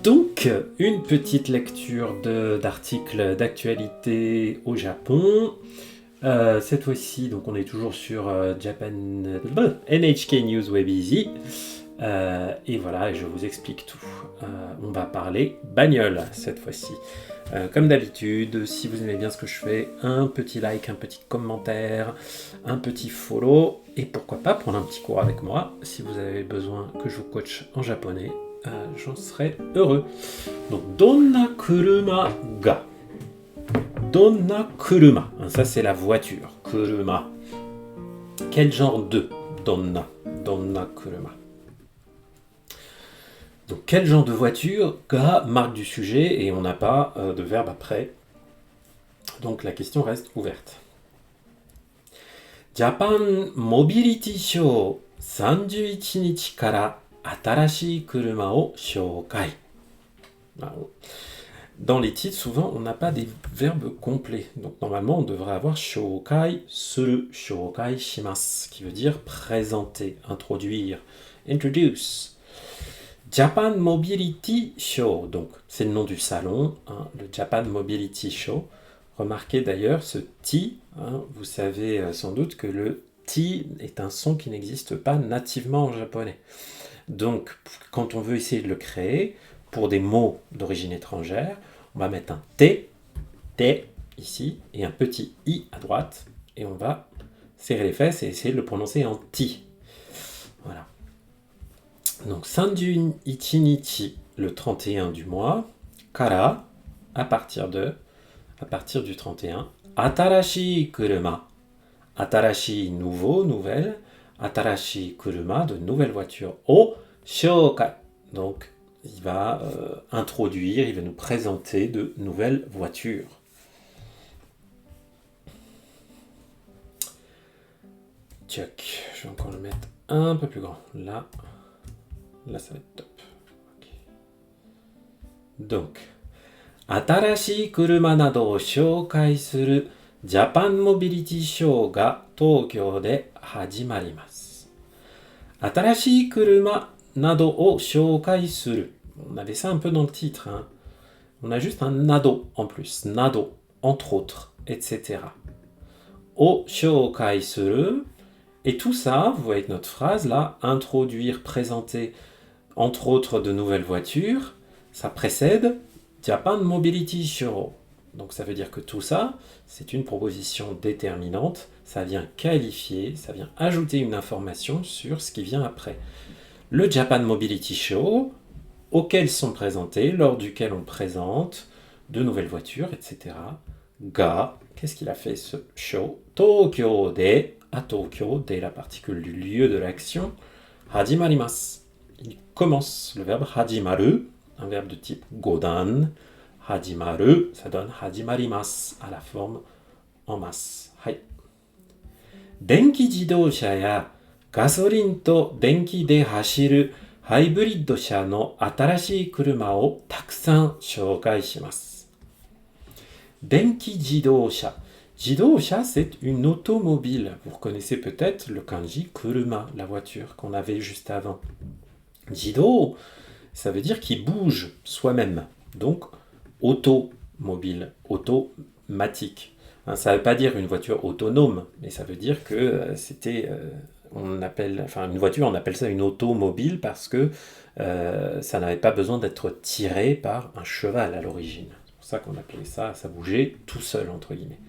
Donc, une petite lecture d'articles d'actualité au Japon. Cette fois-ci, donc on est toujours sur NHK News Web Easy. Et voilà, et je vous explique tout. On va parler bagnole cette fois-ci. Comme d'habitude, si vous aimez bien ce que je fais, un petit like, un petit commentaire, un petit follow, et pourquoi pas prendre un petit cours avec moi. Si vous avez besoin que je vous coach en japonais, j'en serais heureux. Donc, Donna kuruma ga. Donna kuruma. Ça, c'est la voiture. Kuruma. Quel genre de Donna? Donna kuruma. Donc, quel genre de voiture? Ga, marque du sujet, et on n'a pas de verbe après. Donc, la question reste ouverte. Japan Mobility Show 31日から新しい車を紹介. Dans les titres, souvent, on n'a pas des verbes complets. Donc, normalement, on devrait avoir shoukai suru, shoukai shimasu, qui veut dire présenter, introduire, introduce. Japan Mobility Show, donc c'est le nom du salon, le Japan Mobility Show. Remarquez d'ailleurs ce ti, vous savez sans doute que le ti est un son qui n'existe pas nativement en japonais. Donc, quand on veut essayer de le créer, pour des mots d'origine étrangère, on va mettre un T ici, et un petit I à droite, et on va serrer les fesses et essayer de le prononcer en ti. Voilà. Donc, 31 ichinichi, le 31 du mois, kara, à partir du 31, atarashi kuruma, atarashi, nouveau, nouvelle, atarashi kuruma, de nouvelles voitures, o shoukai. Donc, il va introduire, il va nous présenter de nouvelles voitures. Check. Je vais encore le mettre un peu plus grand. Là, ça va être top. Okay. Donc, 新しい車などを紹介するジャパンモビリティショーが東京で始まります。新しい車などを紹介する. On avait ça un peu dans le titre. On a juste un nado en plus. Nado, entre autres, etc. O shoukai suru. Et tout ça, vous voyez notre phrase là, introduire, présenter, entre autres, de nouvelles voitures, ça précède Japan Mobility Show. Donc ça veut dire que tout ça, c'est une proposition déterminante, ça vient qualifier, ça vient ajouter une information sur ce qui vient après. Le Japan Mobility Show, auquel sont présentés, lors duquel on présente de nouvelles voitures, etc. Ga, qu'est-ce qu'il a fait ce show? Tokyo de, à Tokyo, de la particule du lieu de l'action, hajimarimasu. Il commence, le verbe hajimaru, un verbe de type godan. Hajimaru, ça donne hajimarimasu, à la forme en masse. Hai. Denki jidōsha ya gasolin to denki de hashiru ハイブリッド車の新しい車をたくさん紹介します。電気自動車。自動車, c'est une automobile. Vous reconnaissez peut-être le kanji kuruma, la voiture qu'on avait juste avant. Jido, ça veut dire qu'il bouge soi-même. Donc, automobile, automatique. Ça ne veut pas dire une voiture autonome, mais ça veut dire que c'était... une voiture, on appelle ça une automobile parce que ça n'avait pas besoin d'être tiré par un cheval à l'origine. C'est pour ça qu'on appelait ça, ça bougeait tout seul, entre guillemets.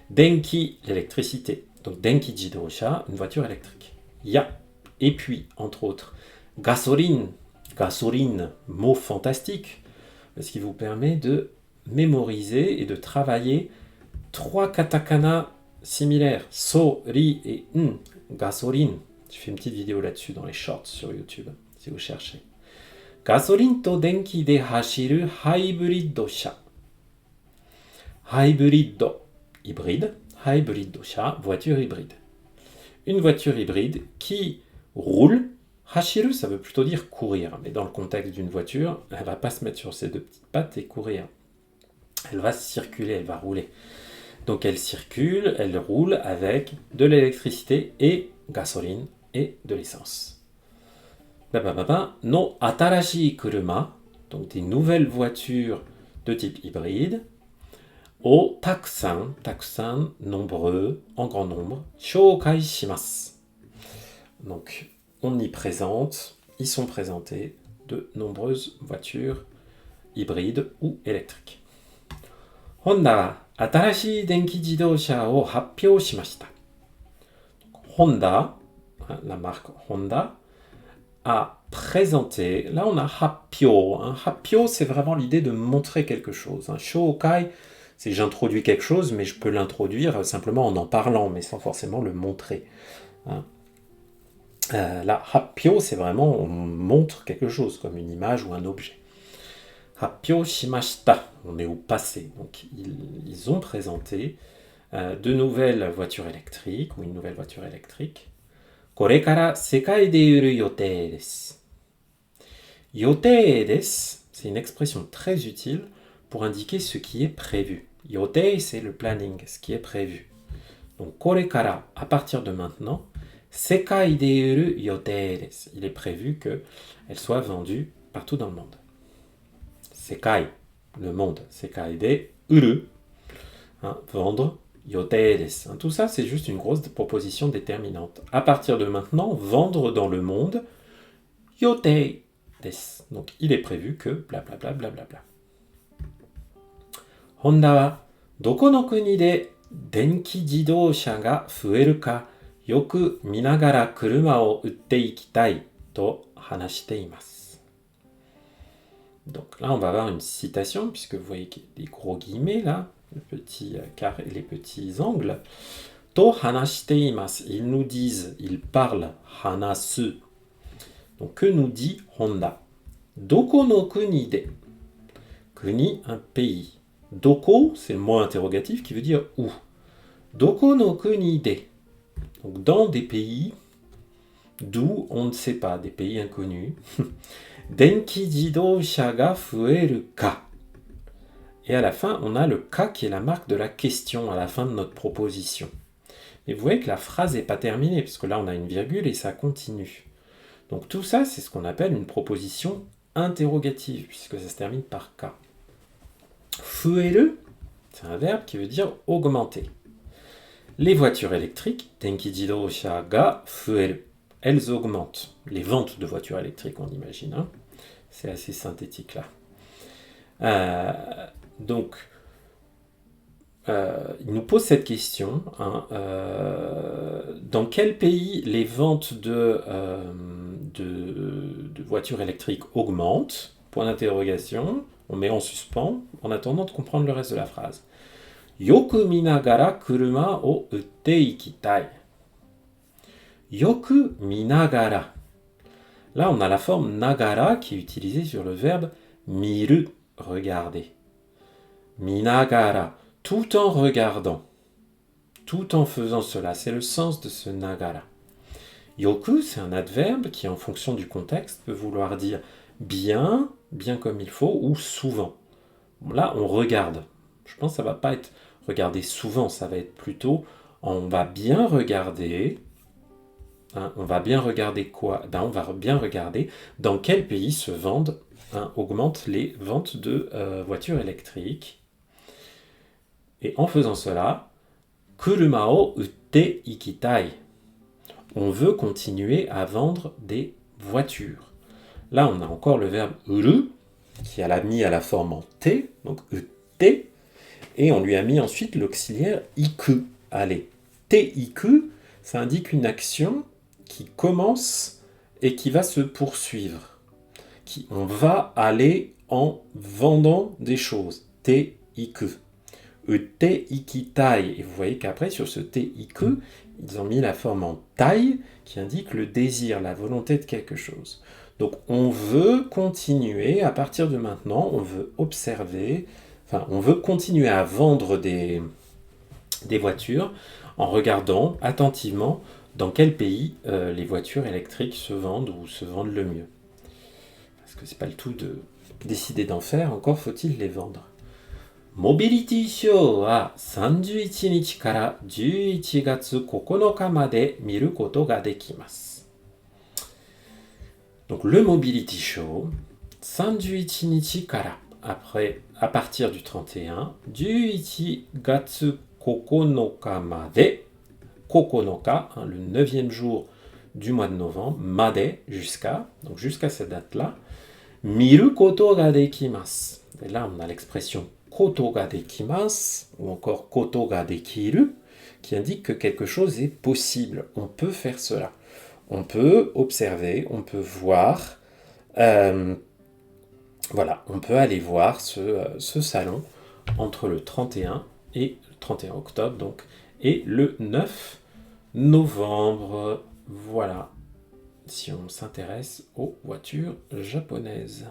Denki, l'électricité. Donc denki jidōsha, une voiture électrique. Ya, et puis, entre autres, gasoline, mot fantastique, parce qu'il vous permet de mémoriser et de travailler 3 katakana similaires, so, ri et n. Gasoline. Je fais une petite vidéo là-dessus dans les shorts sur YouTube, si vous cherchez. Gasoline to denki de hashiru hybrid sha. Hybrid, hybride. Hybrid sha, voiture hybride. Une voiture hybride qui roule. Hashiru, ça veut plutôt dire courir. Mais dans le contexte d'une voiture, elle ne va pas se mettre sur ses 2 petites pattes et courir. Elle va circuler, elle va rouler. Donc elle circule, elle roule avec de l'électricité et gasoline et de l'essence. No atarashii kuruma, donc des nouvelles voitures de type hybride, au takusan, takusan, nombreux, en grand nombre, shoukai shimasu. Donc, on y présente, ils sont présentés de nombreuses voitures hybrides ou électriques. Honda wa atarashi denki jidosha o happyou shimashita. Honda, la marque Honda, a présenté, là on a happyo. Happyo, c'est vraiment l'idée de montrer quelque chose. Shoukai, c'est j'introduis quelque chose, mais je peux l'introduire simplement en parlant, mais sans forcément le montrer. Là, happyo, c'est vraiment on montre quelque chose, comme une image ou un objet. Happyo shimashita, on est au passé. Donc ils ont présenté de nouvelles voitures électriques ou une nouvelle voiture électrique. Korekara sekai de uru yotei desu. Yotei desu, c'est une expression très utile pour indiquer ce qui est prévu. Yotei, c'est le planning, ce qui est prévu. Donc korekara, à partir de maintenant, sekai de uru yotei desu. Il est prévu qu'elle soit vendue partout dans le monde. Sekai, le monde. Sekai de uru, vendre. Yotei desu. Tout ça, c'est juste une grosse proposition déterminante. À partir de maintenant, vendre dans le monde, yotei desu. Donc, il est prévu que blablabla blablabla. Honda wa doko no kuni de denki jidosha ga fueru ka yoku minagara kuruma o utte ikitai to hanashite imasu. Donc là, on va avoir une citation, puisque vous voyez qu'il y a des gros guillemets là, les petits angles. To hanashite imasu, ils nous disent, ils parlent, hanasu. Donc que nous dit Honda? Doko no kuni de. Kuni, un pays. Doko, c'est le mot interrogatif qui veut dire où. Doko no kuni de. Donc dans des pays d'où on ne sait pas, des pays inconnus. Denki jidosha ga fueru ka. Et à la fin, on a le ka qui est la marque de la question à la fin de notre proposition. Et vous voyez que la phrase n'est pas terminée, puisque là on a une virgule et ça continue. Donc tout ça, c'est ce qu'on appelle une proposition interrogative, puisque ça se termine par ka. Fueru, c'est un verbe qui veut dire augmenter. Les voitures électriques, denki jidosha ga fueru, elles augmentent. Les ventes de voitures électriques, on imagine. C'est assez synthétique là. Donc, il nous pose cette question. Dans quel pays les ventes de voitures électriques augmentent? Point d'interrogation. On met en suspens en attendant de comprendre le reste de la phrase. Yoku minagara kuruma o utte ikitai. Yoku minagara. Là, on a la forme nagara qui est utilisée sur le verbe miru, regarder. Minagara, tout en regardant, tout en faisant cela. C'est le sens de ce nagara. Yoku, c'est un adverbe qui, en fonction du contexte, peut vouloir dire bien, bien comme il faut, ou souvent. Là, on regarde. Je pense que ça ne va pas être regarder souvent, ça va être plutôt on va bien regarder. On va bien regarder quoi? On va bien regarder dans quel pays se vendent, augmentent les ventes de voitures électriques. Et en faisant cela, kuruma o utte ikitai. On veut continuer à vendre des voitures. Là, on a encore le verbe uru, qui a mis à la forme en t, donc utte, et on lui a mis ensuite l'auxiliaire iku. Allez, te-iku, ça indique une action qui commence et qui va se poursuivre. On va aller en vendant des choses. Te-iku. Te-ikitai. Et vous voyez qu'après, sur ce te-iku, ils ont mis la forme en tai qui indique le désir, la volonté de quelque chose. Donc on veut continuer, à partir de maintenant, on veut observer, on veut continuer à vendre des voitures en regardant attentivement dans quel pays les voitures électriques se vendent ou se vendent le mieux. Parce que c'est pas le tout de décider d'en faire, encore faut-il les vendre. Mobility Show wa 31日から11月9日まで見ることができます。Donc le Mobility Show, 31日から après, à partir du 31, 11月9日まで 9日, hein, le 9e jour du mois de novembre, made, jusqu'à, donc jusqu'à cette date-là, miru koto ga dekimasu. Et là, on a l'expression koto ga dekimasu, ou encore koto ga dekiru, qui indique que quelque chose est possible. On peut faire cela. On peut observer, on peut voir. Voilà, on peut aller voir ce salon entre le 31 et le 31 octobre, donc, et le 9 novembre. Voilà, si on s'intéresse aux voitures japonaises.